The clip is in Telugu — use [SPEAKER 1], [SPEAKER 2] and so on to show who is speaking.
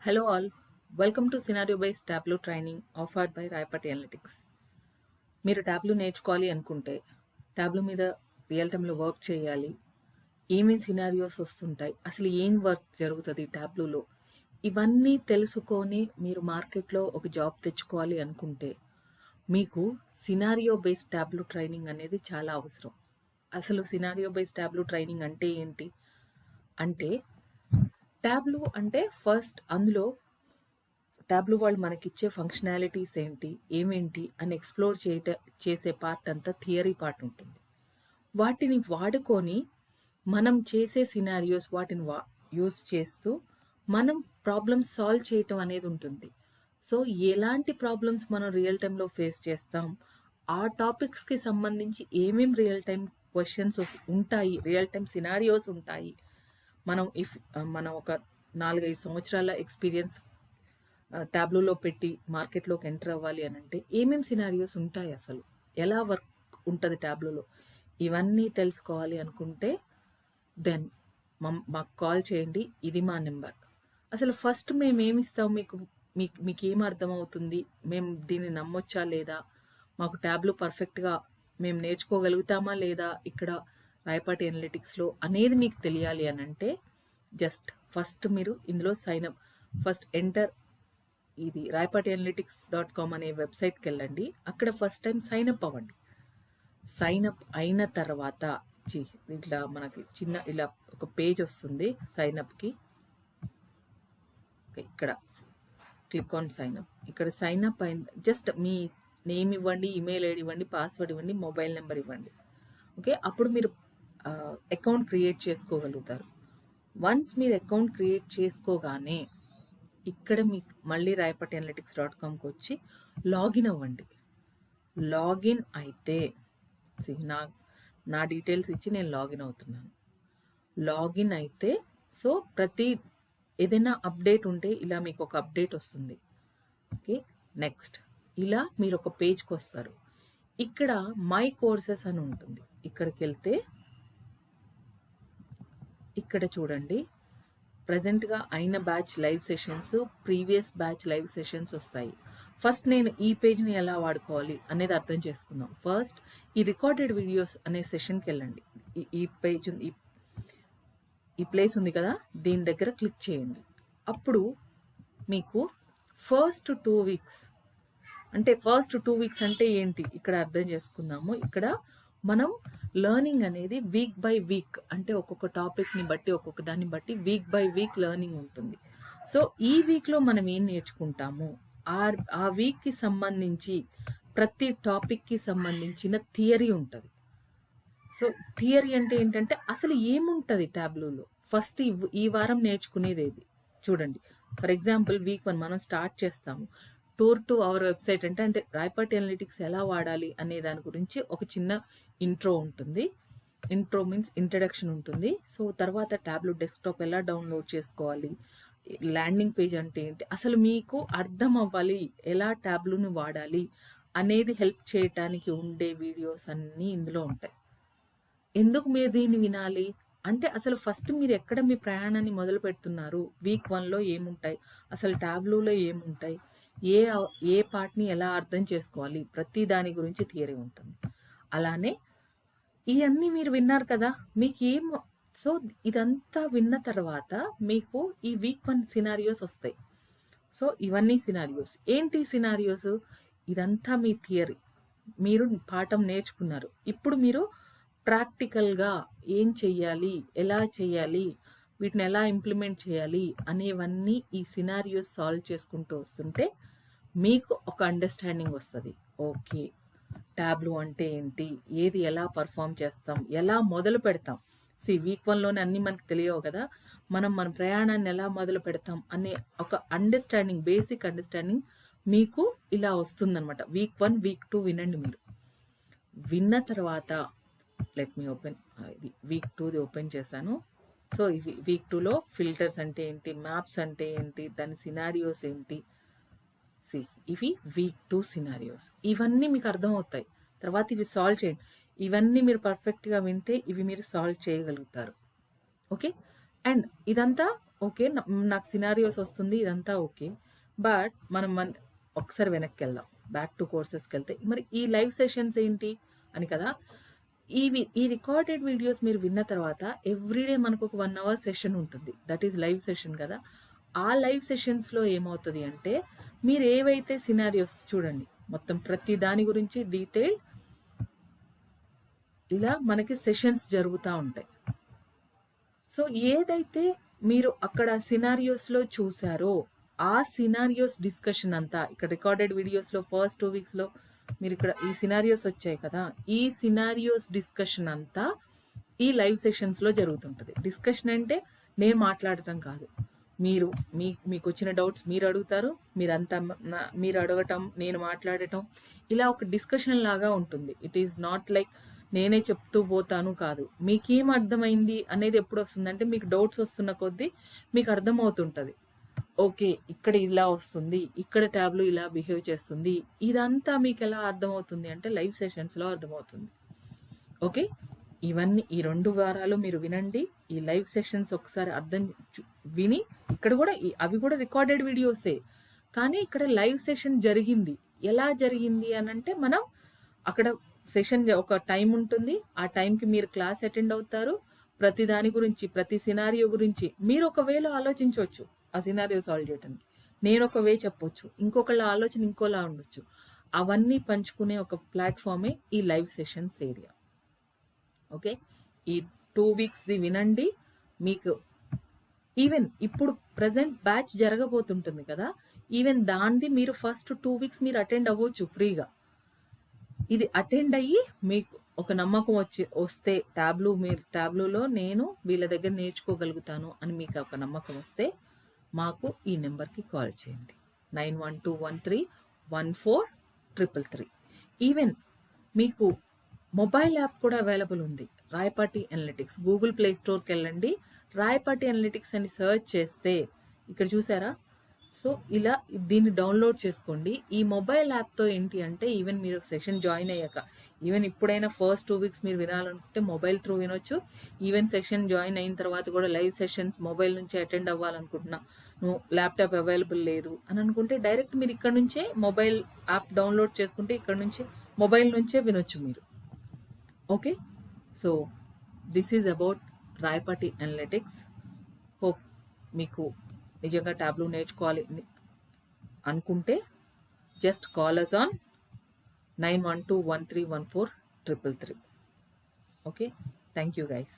[SPEAKER 1] Hello all, welcome to scenario based Tableau training offered by Rayapati Analytics. మీరు Tableau నేర్చుకోవాలి అనుకుంటే Tableau మీద రియల్ టైంలో వర్క్ చేయాలి, ఏమేమి సినారియోస్ వస్తుంటాయి, అసలు ఏం వర్క్ జరుగుతుంది Tableauలో, ఇవన్నీ తెలుసుకొని మీరు మార్కెట్లో ఒక జాబ్ తెచ్చుకోవాలి అనుకుంటే మీకు సినారియో బేస్డ్ Tableau ట్రైనింగ్ అనేది చాలా అవసరం. అసలు సినారియో బేస్డ్ Tableau ట్రైనింగ్ అంటే ఏంటి అంటే ట్యాబ్లో అంటే ఫస్ట్ అందులో ట్యాబ్లో వాళ్ళు మనకిచ్చే ఫంక్షనాలిటీస్ ఏంటి ఏమేంటి అని ఎక్స్ప్లోర్ చేసే పార్ట్ అంతా థియరీ పార్ట్ ఉంటుంది. వాటిని వాడుకొని మనం చేసే సినారియోస్ వాటిని యూజ్ చేస్తూ మనం ప్రాబ్లమ్స్ సాల్వ్ చేయటం అనేది ఉంటుంది. సో ఎలాంటి ప్రాబ్లమ్స్ మనం రియల్ టైంలో ఫేస్ చేస్తాం, ఆ టాపిక్స్కి సంబంధించి ఏమేమి రియల్ టైం క్వశ్చన్స్ ఉంటాయి, రియల్ టైం సినారియోస్ ఉంటాయి. మనం ఒక 4-5 సంవత్సరాల ఎక్స్పీరియన్స్ ట్యాబ్లూలో పెట్టి మార్కెట్లోకి ఎంటర్ అవ్వాలి అని అంటే ఏమేమి సినారియోస్ ఉంటాయి, అసలు ఎలా వర్క్ ఉంటుంది ట్యాబ్లూలో, ఇవన్నీ తెలుసుకోవాలి అనుకుంటే దెన్ మాకు కాల్ చేయండి. ఇది మా నెంబర్. అసలు ఫస్ట్ మేము ఏమిస్తాం మీకు ఏం అర్థమవుతుంది, మేము దీన్ని నమ్మొచ్చా లేదా, మాకు ట్యాబ్లూ పర్ఫెక్ట్గా మేము నేర్చుకోగలుగుతామా లేదా ఇక్కడ రాయపాటి అనలిటిక్స్లో అనేది మీకు తెలియాలి అని అంటే జస్ట్ ఫస్ట్ మీరు ఇందులో సైన్అప్, ఫస్ట్ ఎంటర్ ఇది rayapatianalytics.com అనే వెబ్సైట్కి వెళ్ళండి. అక్కడ ఫస్ట్ టైం సైన్అప్ అవ్వండి. సైన్అప్ అయిన తర్వాత ఇట్లా మనకి చిన్న ఇలా ఒక పేజ్ వస్తుంది సైన్అప్కి. ఇక్కడ క్లిక్ ఆన్ సైన్అప్. ఇక్కడ సైన్అప్ అయిన జస్ట్ మీ నేమ్ ఇవ్వండి, ఈమెయిల్ ఐడి ఇవ్వండి, పాస్వర్డ్ ఇవ్వండి, మొబైల్ నెంబర్ ఇవ్వండి. ఓకే, అప్పుడు మీరు అకౌంట్ క్రియేట్ చేసుకోగలుగుతారు. వన్స్ మీరు అకౌంట్ క్రియేట్ చేసుకోగానే ఇక్కడ మీకు మళ్ళీ rayapatianalytics.comకి వచ్చి లాగిన్ అవ్వండి. లాగిన్ అయితే నా డీటెయిల్స్ ఇచ్చి నేను లాగిన్ అవుతున్నాను. లాగిన్ అయితే సో ప్రతి ఏదైనా అప్డేట్ ఉంటే ఇలా మీకు ఒక అప్డేట్ వస్తుంది. ఓకే, నెక్స్ట్ ఇలా మీరు ఒక పేజ్కి వస్తారు. ఇక్కడ మై కోర్సెస్ అని ఉంటుంది. ఇక్కడికి వెళ్తే ఇక్కడ చూడండి, ప్రజెంట్గా అయిన batch live sessions, previous batch live sessions వస్తాయి. ఫస్ట్ నేను ఈ పేజ్ని ఎలా వాడుకోవాలి అనేది అర్థం చేసుకుందాం. ఫస్ట్ ఈ రికార్డెడ్ వీడియోస్ అనే సెషన్కి వెళ్ళండి. ఈ పేజ్ ఈ ప్లేస్ ఉంది కదా, దీని దగ్గర క్లిక్ చేయండి. అప్పుడు మీకు ఫస్ట్ 2 వీక్స్ అంటే ఏంటి ఇక్కడ అర్థం చేసుకుందాము. ఇక్కడ మనం లెర్నింగ్ అనేది వీక్ బై వీక్, అంటే ఒక్కొక్క టాపిక్ని బట్టి ఒక్కొక్క దాన్ని బట్టి వీక్ బై వీక్ లెర్నింగ్ ఉంటుంది. సో ఈ వీక్లో మనం ఏం నేర్చుకుంటాము, ఆ వీక్కి సంబంధించి ప్రతి టాపిక్కి సంబంధించిన థియరీ ఉంటుంది. సో థియరీ అంటే ఏంటంటే అసలు ఏముంటుంది ట్యాబ్లూలో, ఫస్ట్ ఈ వారం నేర్చుకునేది ఏది చూడండి. ఫర్ ఎగ్జాంపుల్ వీక్ 1 మనం స్టార్ట్ చేస్తాము. టూర్ టు అవర్ వెబ్సైట్ అంటే రాయపాటి అనలిటిక్స్ ఎలా వాడాలి అనే దాని గురించి ఒక చిన్న ఇంట్రో ఉంటుంది. ఇంట్రో మీన్స్ ఇంట్రడక్షన్ ఉంటుంది. సో తర్వాత ట్యాబ్లెట్ డెస్క్టాప్ ఎలా డౌన్లోడ్ చేసుకోవాలి, ల్యాండింగ్ పేజ్ అంటే ఏంటి, అసలు మీకు అర్థం అవ్వాలి ఎలా ట్యాబ్లూని వాడాలి అనేది హెల్ప్ చేయటానికి ఉండే వీడియోస్ అన్నీ ఇందులో ఉంటాయి. ఎందుకు మీరు దీన్ని వినాలి అంటే అసలు ఫస్ట్ మీరు ఎక్కడ మీ ప్రయాణాన్ని మొదలు పెడుతున్నారు, వీక్ 1లో ఏముంటాయి, అసలు ట్యాబ్లూలో ఏముంటాయి, ఏ పార్ట్ని ఎలా అర్థం చేసుకోవాలి, ప్రతి దాని గురించి థియరీ ఉంటుంది. అలానే ఇవన్నీ మీరు విన్నారు కదా, మీకు సో ఇదంతా విన్న తర్వాత మీకు ఈ వీక్ 1 సినారియోస్ వస్తాయి. సో ఇవన్నీ సినారియోస్ ఏంటి, సినారియోస్ ఇదంతా మీ థియరీ, మీరు పాఠం నేర్చుకున్నారు. ఇప్పుడు మీరు ప్రాక్టికల్గా ఏం చెయ్యాలి, ఎలా చెయ్యాలి, వీటిని ఎలా ఇంప్లిమెంట్ చేయాలి అనేవన్నీ ఈ సినారియోస్ సాల్వ్ చేసుకుంటూ వస్తుంటే మీకు ఒక అండర్స్టాండింగ్ వస్తుంది. ఓకే, ట్యాబ్లూ అంటే ఏంటి, ఏది ఎలా పర్ఫామ్ చేస్తాం, ఎలా మొదలు పెడతాం. వీక్ 1లోనే అన్నీ మనకు తెలియవు కదా, మన ప్రయాణాన్ని ఎలా మొదలు పెడతాం అనే ఒక అండర్స్టాండింగ్, బేసిక్ అండర్స్టాండింగ్ మీకు ఇలా వస్తుందన్నమాట. వీక్ 1 వీక్ 2 వినండి. మీరు విన్న తర్వాత లెట్ మీ ఓపెన్, ఇది వీక్ 2ది ఓపెన్ చేశాను. సో వీక్ 2లో ఫిల్టర్స్ అంటే ఏంటి, మ్యాప్స్ అంటే ఏంటి, దాని సినారియోస్ ఏంటి, ఇవి వీక్ 2 సినారియోస్. ఇవన్నీ మీకు అర్థమవుతాయి. తర్వాత ఇవి సాల్వ్ చేయండి. ఇవన్నీ మీరు పర్ఫెక్ట్గా వింటే ఇవి మీరు సాల్వ్ చేయగలుగుతారు. ఓకే, అండ్ ఇదంతా ఓకే, నాకు సినారియోస్ వస్తుంది, ఇదంతా ఓకే. బట్ మనం ఒకసారి వెనక్కి వెళ్దాం, బ్యాక్ టు కోర్సెస్కి వెళ్తే మరి ఈ లైవ్ సెషన్స్ ఏంటి అని కదా. ఈ రికార్డెడ్ వీడియోస్ మీరు విన్న తర్వాత ఎవ్రీడే మనకు ఒక 1 hour సెషన్ ఉంటుంది, దట్ ఈస్ లైవ్ సెషన్ కదా. ఆ లైవ్ సెషన్స్లో ఏమవుతుంది అంటే మీరు ఏవైతే సినారియోస్ చూడండి, మొత్తం ప్రతి దాని గురించి డీటెయిల్ ఇలా మనకి సెషన్స్ జరుగుతూ ఉంటాయి. సో ఏదైతే మీరు అక్కడ సినారియోస్లో చూసారో ఆ సినారియోస్ డిస్కషన్ అంతా ఇక్కడ రికార్డెడ్ వీడియోస్లో ఫస్ట్ 2 weeksలో మీరు ఇక్కడ ఈ సినారియోస్ వచ్చాయి కదా, ఈ సినారియోస్ డిస్కషన్ అంతా ఈ లైవ్ సెషన్స్లో జరుగుతుంటుంది. డిస్కషన్ అంటే నేను మాట్లాడటం కాదు, మీకు వచ్చిన డౌట్స్ మీరు అడుగుతారు, మీరు అడగటం, నేను మాట్లాడటం, ఇలా ఒక డిస్కషన్ లాగా ఉంటుంది. ఇట్ ఈస్ నాట్ లైక్ నేనే చెప్తూ పోతాను కాదు. మీకేం అర్థమైంది అనేది ఎప్పుడు వస్తుందంటే మీకు డౌట్స్ వస్తున్న కొద్దీ మీకు అర్థమవుతుంటుంది. ఓకే, ఇక్కడ ఇలా వస్తుంది, ఇక్కడ ట్యాబ్లో ఇలా బిహేవ్ చేస్తుంది, ఇదంతా మీకు ఎలా అర్థమవుతుంది అంటే లైవ్ సెషన్స్లో అర్థమవుతుంది. ఓకే, ఇవన్నీ ఈ 2 వారాలు మీరు వినండి. ఈ లైవ్ సెషన్స్ ఒకసారి విని ఇక్కడ కూడా అవి కూడా రికార్డెడ్ వీడియోసే, కానీ ఇక్కడ లైవ్ సెషన్ జరిగింది. ఎలా జరిగింది అని అంటే మనం అక్కడ సెషన్ ఒక టైం ఉంటుంది, ఆ టైంకి మీరు క్లాస్ అటెండ్ అవుతారు. ప్రతి దాని గురించి, ప్రతి సినారియో గురించి మీరు ఒక వేలో ఆలోచించవచ్చు ఆ సినారియో సాల్వ్ చేయడానికి, నేను ఒక వే చెప్పొచ్చు, ఇంకొకళ్ళ ఆలోచన ఇంకోలా ఉండొచ్చు. అవన్నీ పంచుకునే ఒక ప్లాట్ఫామే ఈ లైవ్ సెషన్స్ ఏరియా. ఓకే, ఈ 2 weeksది వినండి. మీకు ఈవెన్ ఇప్పుడు ప్రజెంట్ బ్యాచ్ జరగబోతుంటుంది కదా, ఈవెన్ దాన్ని మీరు ఫస్ట్ 2 weeks మీరు అటెండ్ అవ్వచ్చు ఫ్రీగా. ఇది అటెండ్ అయ్యి మీకు ఒక నమ్మకం వస్తే ట్యాబ్లూలో నేను వీళ్ళ దగ్గర నేర్చుకోగలుగుతాను అని మీకు ఒక నమ్మకం వస్తే మాకు ఈ నెంబర్కి కాల్ చేయండి, 9121314333. ఈవెన్ మీకు మొబైల్ యాప్ కూడా అవైలబుల్ ఉంది, రాయపాటి అనలిటిక్స్. గూగుల్ ప్లే స్టోర్కి వెళ్ళండి, రాయపాటి అనలిటిక్స్ అని సర్చ్ చేస్తే ఇక్కడ చూసారా. సో ఇలా దీన్ని డౌన్లోడ్ చేసుకోండి. ఈ మొబైల్ యాప్తో ఏంటి అంటే ఈవెన్ మీరు సెషన్ జాయిన్ అయ్యాక, ఈవెన్ ఇప్పుడైనా ఫస్ట్ 2 weeks మీరు వినాలనుకుంటే మొబైల్ త్రూ వినొచ్చు. ఈవెన్ సెషన్ జాయిన్ అయిన తర్వాత కూడా లైవ్ సెషన్స్ మొబైల్ నుంచి అటెండ్ అవ్వాలనుకుంటున్నా, నువ్వు ల్యాప్టాప్ అవైలబుల్ లేదు అని అనుకుంటే డైరెక్ట్ మీరు ఇక్కడ నుంచే మొబైల్ యాప్ డౌన్లోడ్ చేసుకుంటే ఇక్కడ నుంచి మొబైల్ నుంచే వినొచ్చు మీరు. Okay, so this is about Rayapati analytics. Hope మీకు నిజంగా టాబ్లూ నేర్చుకోవాలి అనుకుంటే just call us on 9121314333. Okay, thank you guys.